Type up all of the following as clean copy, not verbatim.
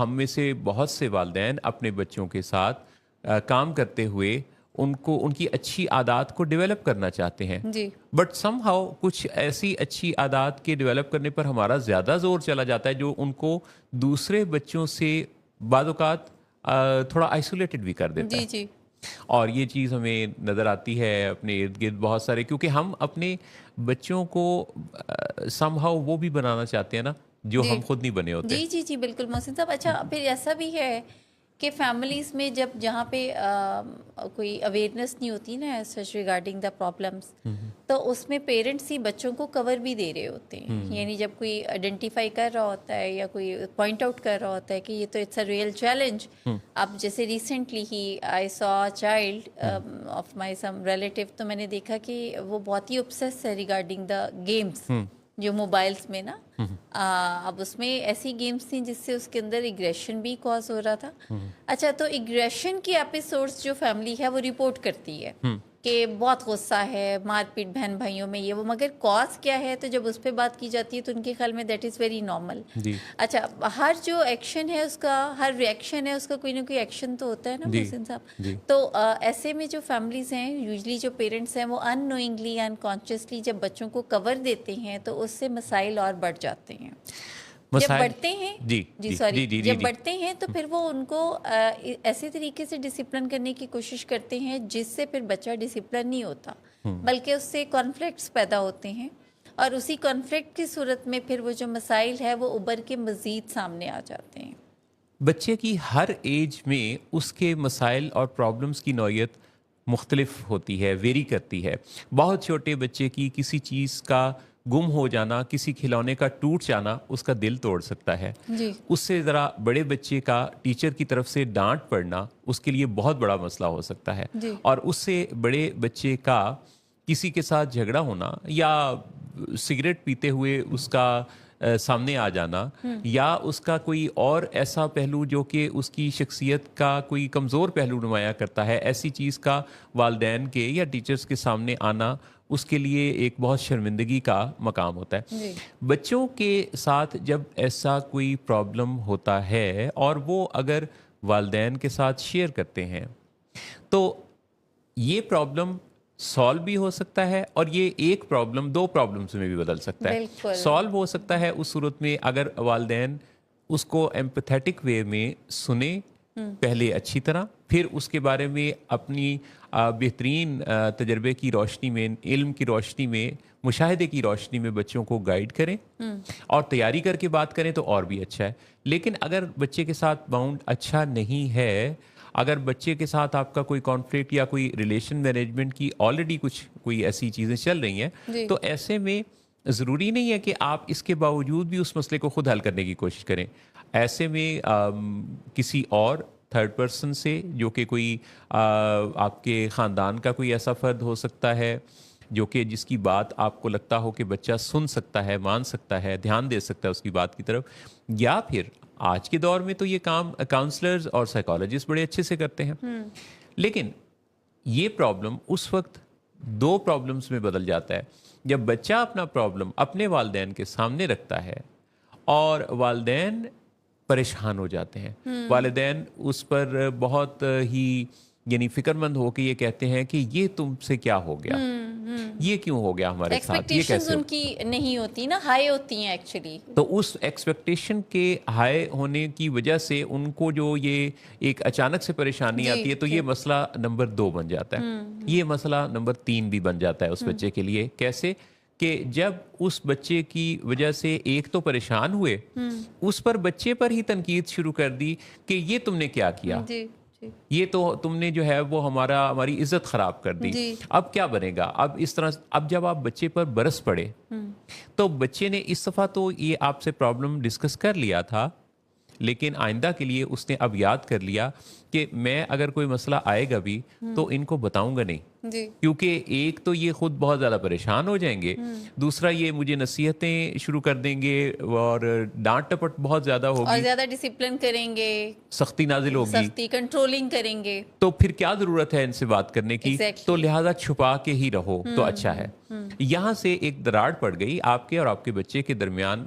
ہم میں سے بہت سے والدین اپنے بچوں کے ساتھ کام کرتے ہوئے ان کی اچھی عادات کو ڈیولپ کرنا چاہتے ہیں، جی بٹ سم ہاؤ کچھ ایسی اچھی عادات کے ڈیولپ کرنے پر ہمارا زیادہ زور چلا جاتا ہے جو ان کو دوسرے بچوں سے بعض اوقات تھوڑا آئسولیٹڈ بھی کر دیتا جی ہے. جی اور یہ چیز ہمیں نظر آتی ہے اپنے ارد گرد بہت سارے، کیونکہ ہم اپنے بچوں کو سم ہاؤ وہ بھی بنانا چاہتے ہیں نا جو جی ہم خود نہیں بنے ہوتے. جی جی جی بالکل محسن صاحب. اچھا پھر ایسا بھی ہے کہ فیملیز میں جہاں پہ کوئی اویئرنیس نہیں ہوتی نا سچ ریگارڈنگ دا پرابلمس، تو اس میں پیرنٹس ہی بچوں کو کور بھی دے رہے ہوتے ہیں. یعنی جب کوئی آئیڈینٹیفائی کر رہا ہوتا ہے یا کوئی پوائنٹ آؤٹ کر رہا ہوتا ہے کہ یہ تو اٹس اے ریئل چیلنج. اب جیسے recently he I so child of my some relative, تو میں نے دیکھا کہ وہ بہت ہی obsessed ہے ریگارڈنگ دا گیمس جو موبائلس میں نا. اب اس میں ایسی گیمس تھیں جس سے اس کے اندر ایگریشن بھی کاز ہو رہا تھا. اچھا تو ایگریشن کی ایپیسوڈس جو فیملی ہے وہ رپورٹ کرتی ہے کہ بہت غصہ ہے، مار پیٹ بہن بھائیوں میں یہ وہ، مگر کاز کیا ہے تو جب اس پہ بات کی جاتی ہے تو ان کے خیال میں دیٹ از ویری نارمل. جی اچھا ہر جو ایکشن ہے اس کا، ہر ریئیکشن ہے اس کا کوئی نہ کوئی ایکشن تو ہوتا ہے نا محسن صاحب. جی تو ایسے میں جو فیملیز ہیں یوزلی جو پیرنٹس ہیں وہ ان نوئنگلی انکانشیسلی جب بچوں کو کور دیتے ہیں تو اس سے مسائل اور بڑھ جاتے ہیں. جب بڑھتے ہیں جب بڑھتے ہیں تو پھر وہ ان کو ایسے طریقے سے ڈسپلن کرنے کی کوشش کرتے ہیں جس سے پھر بچہ ڈسپلن نہیں ہوتا، بلکہ اس سے کانفلکٹس پیدا ہوتے ہیں، اور اسی کانفلکٹ کی صورت میں پھر وہ جو مسائل ہے وہ ابھر کے مزید سامنے آ جاتے ہیں. بچے کی ہر ایج میں اس کے مسائل اور پرابلمس کی نوعیت مختلف ہوتی ہے، ویری کرتی ہے. بہت چھوٹے بچے کی کسی چیز کا گم ہو جانا، کسی کھلونے کا ٹوٹ جانا اس کا دل توڑ سکتا ہے. جی اس سے ذرا بڑے بچے کا ٹیچر کی طرف سے ڈانٹ پڑنا اس کے لیے بہت بڑا مسئلہ ہو سکتا ہے. جی اور اس سے بڑے بچے کا کسی کے ساتھ جھگڑا ہونا یا سگریٹ پیتے ہوئے اس کا سامنے آ جانا، یا اس کا کوئی اور ایسا پہلو جو کہ اس کی شخصیت کا کوئی کمزور پہلو نمایاں کرتا ہے، ایسی چیز کا والدین کے یا ٹیچرز کے سامنے آنا اس کے لیے ایک بہت شرمندگی کا مقام ہوتا ہے. جی بچوں کے ساتھ جب ایسا کوئی پرابلم ہوتا ہے اور وہ اگر والدین کے ساتھ شیئر کرتے ہیں تو یہ پرابلم سالو بھی ہو سکتا ہے، اور یہ ایک پرابلم دو پرابلمس میں بھی بدل سکتا ہے. بالکل سالو ہو سکتا ہے اس صورت میں اگر والدین اس کو ایمپیتھیٹک وے میں سنیں پہلے اچھی طرح، پھر اس کے بارے میں اپنی بہترین تجربے کی روشنی میں، علم کی روشنی میں، مشاہدے کی روشنی میں بچوں کو گائیڈ کریں اور تیاری کر کے بات کریں تو اور بھی اچھا ہے. لیکن اگر بچے کے ساتھ باؤنڈ اچھا نہیں ہے، اگر بچے کے ساتھ آپ کا کوئی کانفلکٹ یا کوئی ریلیشن مینجمنٹ کی آلریڈی کوئی ایسی چیزیں چل رہی ہیں، تو ایسے میں ضروری نہیں ہے کہ آپ اس کے باوجود بھی اس مسئلے کو خود حل کرنے کی کوشش کریں. ایسے میں کسی اور تھرڈ پرسن سے، جو کہ کوئی آپ کے خاندان کا کوئی ایسا فرد ہو سکتا ہے جو کہ جس کی بات آپ کو لگتا ہو کہ بچہ سن سکتا ہے، مان سکتا ہے، دھیان دے سکتا ہے اس کی بات کی طرف، یا پھر آج کے دور میں تو یہ کام کاؤنسلرز اور سائیکالوجسٹ بڑے اچھے سے کرتے ہیں. لیکن یہ پرابلم اس وقت دو پرابلمس میں بدل جاتا ہے جب بچہ اپنا پرابلم اپنے والدین کے سامنے رکھتا ہے اور والدین پریشان ہو جاتے ہیں. والدین اس پر بہت ہی یعنی فکر مند ہو کے یہ کہتے ہیں کہ یہ تم سے کیا ہو گیا، یہ کیوں ہو گیا ہمارے ساتھ، یہ کیسے ان کی نہیں ہوتی نا، ہائی ہوتی ہیں ایکچولی. تو اس ایکسپیکٹیشن کے ہائی ہونے کی وجہ سے ان کو جو یہ ایک اچانک سے پریشانی آتی ہے تو یہ مسئلہ نمبر 2 بن جاتا ہے. یہ مسئلہ نمبر 3 بھی بن جاتا ہے اس بچے کے لیے. کیسے کہ جب اس بچے کی وجہ سے ایک تو پریشان ہوئے، اس پر بچے پر ہی تنقید شروع کر دی کہ یہ تم نے کیا کیا، یہ تو تم نے جو ہے وہ ہماری عزت خراب کر دی، اب کیا بنے گا. اب اس طرح اب جب آپ بچے پر برس پڑے تو بچے نے اس دفعہ تو یہ آپ سے پرابلم ڈسکس کر لیا تھا، لیکن آئندہ کے لیے اس نے اب یاد کر لیا کہ میں اگر کوئی مسئلہ آئے گا بھی تو ان کو بتاؤں گا نہیں، جی کیونکہ ایک تو یہ خود بہت زیادہ پریشان ہو جائیں گے، دوسرا یہ مجھے نصیحتیں شروع کر دیں گے اور ڈانٹ ٹپٹ بہت زیادہ اور ہوگی، زیادہ ڈسپلن کریں گے، سختی نازل ہوگی، سختی کنٹرولنگ کریں گے. تو پھر کیا ضرورت ہے ان سے بات کرنے کی؟ Exactly. تو لہٰذا چھپا کے ہی رہو تو اچھا ہے. یہاں سے ایک دراڑ پڑ گئی آپ کے اور آپ کے بچے کے درمیان،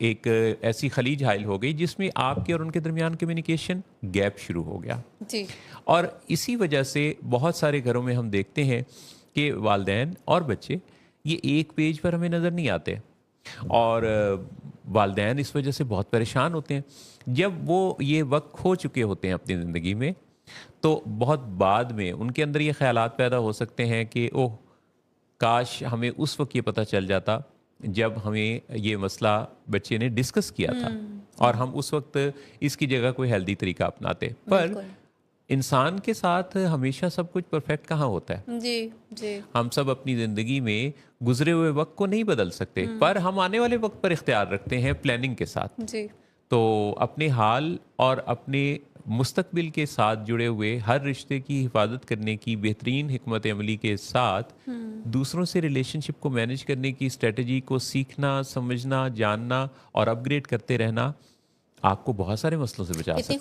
ایک ایسی خلیج حائل ہو گئی جس میں آپ کے اور ان کے درمیان کمیونیکیشن گیپ شروع ہو گیا. جی اور اسی وجہ سے بہت سارے گھروں میں ہم دیکھتے ہیں کہ والدین اور بچے یہ ایک پیج پر ہمیں نظر نہیں آتے، اور والدین اس وجہ سے بہت پریشان ہوتے ہیں. جب وہ یہ وقت کھو چکے ہوتے ہیں اپنی زندگی میں تو بہت بعد میں ان کے اندر یہ خیالات پیدا ہو سکتے ہیں کہ اوہ کاش ہمیں اس وقت یہ پتہ چل جاتا جب ہمیں یہ مسئلہ بچے نے ڈسکس کیا تھا اور ہم اس وقت اس کی جگہ کوئی ہیلدی طریقہ اپناتے. پر بالکل. انسان کے ساتھ ہمیشہ سب کچھ پرفیکٹ کہاں ہوتا ہے؟ جی جی ہم سب اپنی زندگی میں گزرے ہوئے وقت کو نہیں بدل سکتے، پر ہم آنے والے وقت پر اختیار رکھتے ہیں پلاننگ کے ساتھ. جی تو اپنے حال اور اپنے مستقبل کے ساتھ جڑے ہوئے ہر رشتے کی حفاظت کرنے کی بہترین حکمت عملی کے ساتھ دوسروں سے ریلیشن شپ کو مینیج کرنے کی اسٹریٹجی کو سیکھنا، سمجھنا، جاننا اور اپ گریڈ کرتے رہنا آپ کو بہت سارے مسئلوں سے بچا اتنی سکتا ہے.